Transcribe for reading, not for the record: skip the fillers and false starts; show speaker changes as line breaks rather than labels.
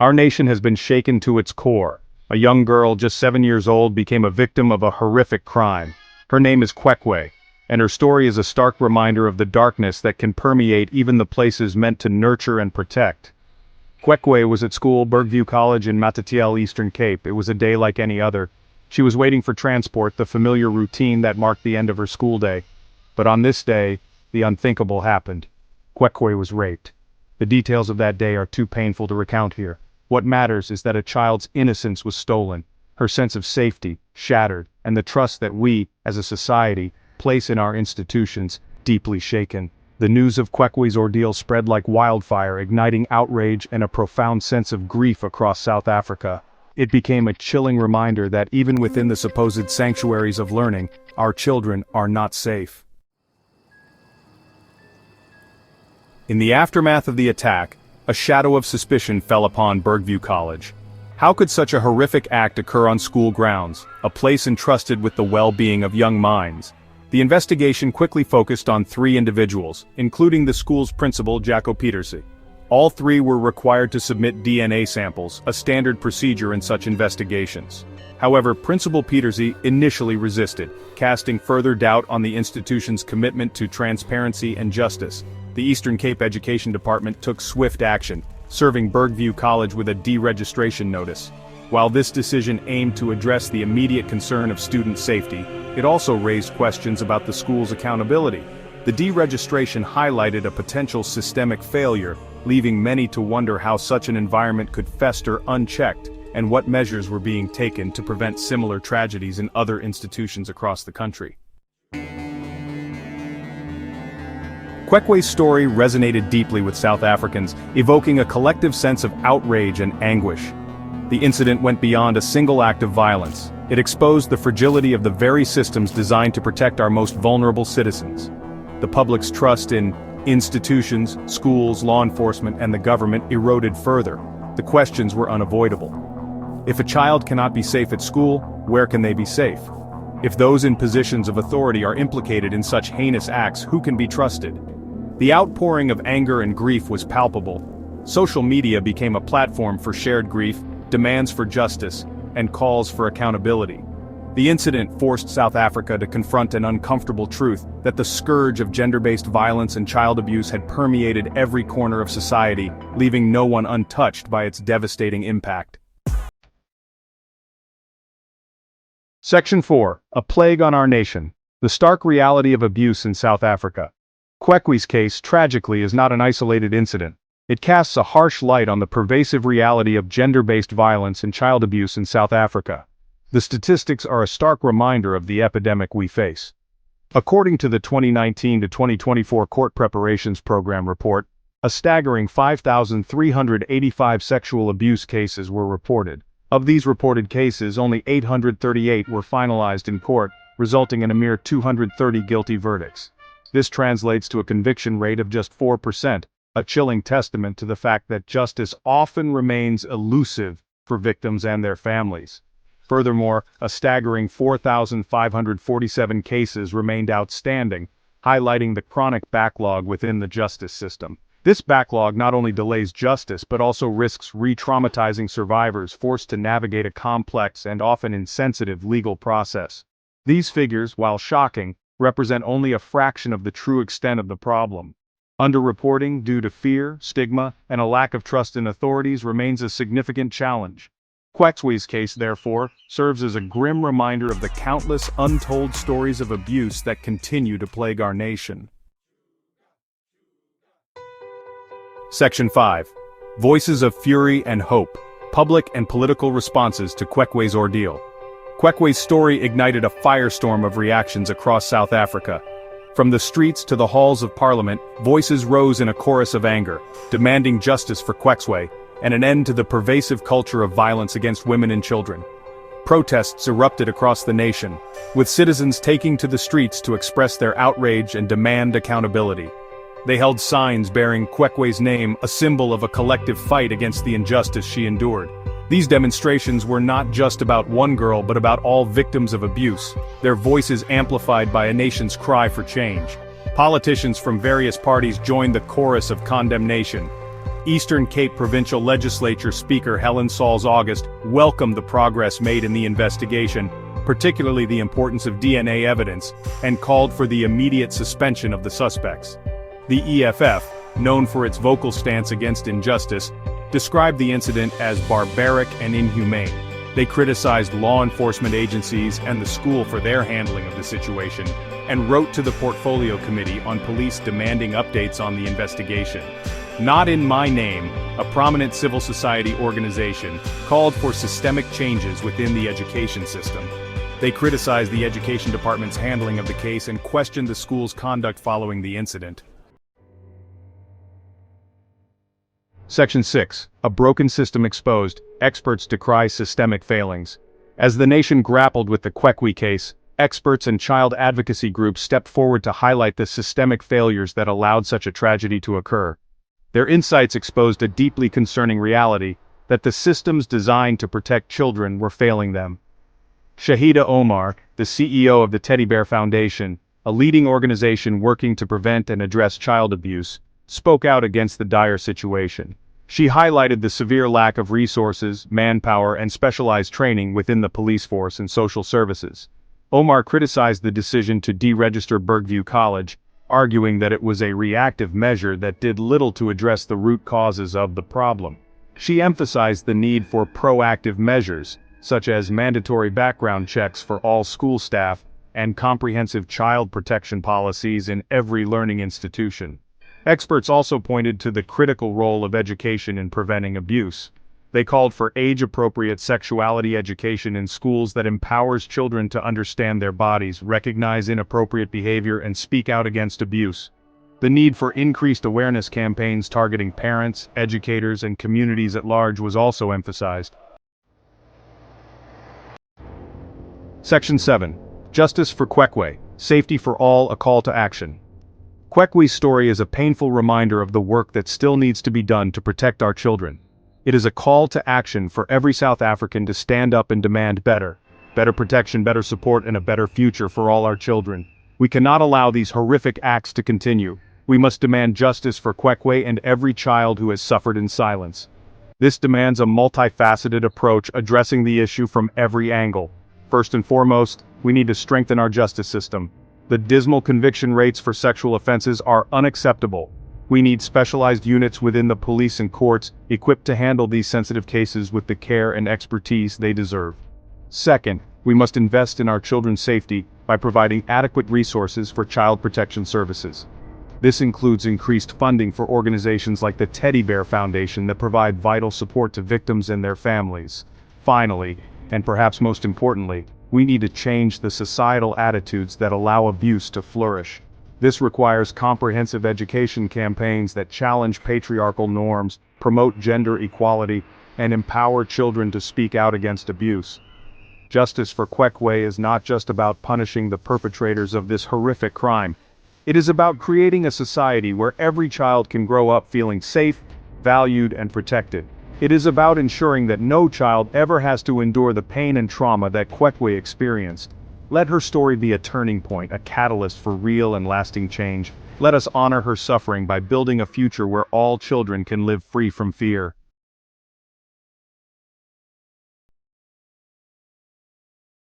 Our nation has been shaken to its core. A young girl just 7 years old became a victim of a horrific crime. Her name is Cwecwe, and her story is a stark reminder of the darkness that can permeate even the places meant to nurture and protect. Cwecwe was at school, Bergview College in Matatiele, Eastern Cape. It was a day like any other. She was waiting for transport, the familiar routine that marked the end of her school day. But on this day, the unthinkable happened. Cwecwe was raped. The details of that day are too painful to recount here. What matters is that a child's innocence was stolen, her sense of safety shattered, and the trust that we, as a society, place in our institutions, deeply shaken. The news of Cwecwe's ordeal spread like wildfire, igniting outrage and a profound sense of grief across South Africa. It became a chilling reminder that even within the supposed sanctuaries of learning, our children are not safe. In the aftermath of the attack, a shadow of suspicion fell upon Bergview College. How could such a horrific act occur on school grounds, a place entrusted with the well-being of young minds? The investigation quickly focused on 3 individuals, including the school's principal, Jaco Pieterse. All 3 were required to submit DNA samples, a standard procedure in such investigations. However, Principal Pieterse initially resisted, casting further doubt on the institution's commitment to transparency and justice. The Eastern Cape Education Department took swift action, serving Bergview College with a deregistration notice. While this decision aimed to address the immediate concern of student safety, it also raised questions about the school's accountability. The deregistration highlighted a potential systemic failure, leaving many to wonder how such an environment could fester unchecked, and what measures were being taken to prevent similar tragedies in other institutions across the country. Cwecwe's story resonated deeply with South Africans, evoking a collective sense of outrage and anguish. The incident went beyond a single act of violence. It exposed the fragility of the very systems designed to protect our most vulnerable citizens. The public's trust in institutions, schools, law enforcement, and the government eroded further. The questions were unavoidable. If a child cannot be safe at school, where can they be safe? If those in positions of authority are implicated in such heinous acts, who can be trusted? The outpouring of anger and grief was palpable. Social media became a platform for shared grief, demands for justice, and calls for accountability. The incident forced South Africa to confront an uncomfortable truth that the scourge of gender-based violence and child abuse had permeated every corner of society, leaving no one untouched by its devastating impact. Section 4. A Plague on Our Nation. The stark reality of abuse in South Africa. Cwecwe's case, tragically, is not an isolated incident. It casts a harsh light on the pervasive reality of gender-based violence and child abuse in South Africa. The statistics are a stark reminder of the epidemic we face. According to the 2019 to 2024 Court Preparations Program report, a staggering 5,385 sexual abuse cases were reported. Of these reported cases, only 838 were finalized in court, resulting in a mere 230 guilty verdicts. This translates to a conviction rate of just 4%, a chilling testament to the fact that justice often remains elusive for victims and their families. Furthermore, a staggering 4,547 cases remained outstanding, highlighting the chronic backlog within the justice system. This backlog not only delays justice but also risks re-traumatizing survivors forced to navigate a complex and often insensitive legal process. These figures, while shocking, represent only a fraction of the true extent of the problem. Underreporting due to fear, stigma, and a lack of trust in authorities remains a significant challenge. Cwecwe's case, therefore, serves as a grim reminder of the countless untold stories of abuse that continue to plague our nation. Section 5. Voices of Fury and Hope. Public and Political Responses to Cwecwe's Ordeal. Cwecwe's story ignited a firestorm of reactions across South Africa. From the streets to the halls of Parliament, voices rose in a chorus of anger, demanding justice for Cwecwe and an end to the pervasive culture of violence against women and children. Protests erupted across the nation, with citizens taking to the streets to express their outrage and demand accountability. They held signs bearing Cwecwe's name, a symbol of a collective fight against the injustice she endured. These demonstrations were not just about one girl but about all victims of abuse, their voices amplified by a nation's cry for change. Politicians from various parties joined the chorus of condemnation. Eastern Cape Provincial Legislature Speaker Helen Sauls-August welcomed the progress made in the investigation, particularly the importance of DNA evidence, and called for the immediate suspension of the suspects. The EFF, known for its vocal stance against injustice, described the incident as barbaric and inhumane. They criticized law enforcement agencies and the school for their handling of the situation, and wrote to the Portfolio Committee on Police demanding updates on the investigation. Not in My Name, a prominent civil society organization, called for systemic changes within the education system. They criticized the education department's handling of the case and questioned the school's conduct following the incident. Section 6. A broken system exposed. Experts decry systemic failings. As the nation grappled with the Cwecwe case, experts and child advocacy groups stepped forward to highlight the systemic failures that allowed such a tragedy to occur. Their insights exposed a deeply concerning reality, that the systems designed to protect children were failing them. Shahida Omar, the CEO of the Teddy Bear Foundation, a leading organization working to prevent and address child abuse, spoke out against the dire situation. She highlighted the severe lack of resources, manpower, and specialized training within the police force and social services. Omar criticized the decision to deregister Bergview College, arguing that it was a reactive measure that did little to address the root causes of the problem. She emphasized the need for proactive measures, such as mandatory background checks for all school staff and comprehensive child protection policies in every learning institution. Experts also pointed to the critical role of education in preventing abuse. They called for age-appropriate sexuality education in schools that empowers children to understand their bodies, recognize inappropriate behavior, and speak out against abuse. The need for increased awareness campaigns targeting parents, educators, and communities at large was also emphasized. Section 7. Justice for Cwecwe. Safety for all, a call to action. Cwecwe's story is a painful reminder of the work that still needs to be done to protect our children. It is a call to action for every South African to stand up and demand better protection, better support, and a better future for all our children. We cannot allow these horrific acts to continue. We must demand justice for Cwecwe and every child who has suffered in silence. This demands a multifaceted approach addressing the issue from every angle. First and foremost, we need to strengthen our justice system. The dismal conviction rates for sexual offenses are unacceptable. We need specialized units within the police and courts, equipped to handle these sensitive cases with the care and expertise they deserve. Second, we must invest in our children's safety by providing adequate resources for child protection services. This includes increased funding for organizations like the Teddy Bear Foundation that provide vital support to victims and their families. Finally, and perhaps most importantly, we need to change the societal attitudes that allow abuse to flourish. This requires comprehensive education campaigns that challenge patriarchal norms, promote gender equality, and empower children to speak out against abuse. Justice for Cwecwe is not just about punishing the perpetrators of this horrific crime. It is about creating a society where every child can grow up feeling safe, valued, and protected. It is about ensuring that no child ever has to endure the pain and trauma that Cwecwe experienced. Let her story be a turning point, a catalyst for real and lasting change. Let us honor her suffering by building a future where all children can live free from fear.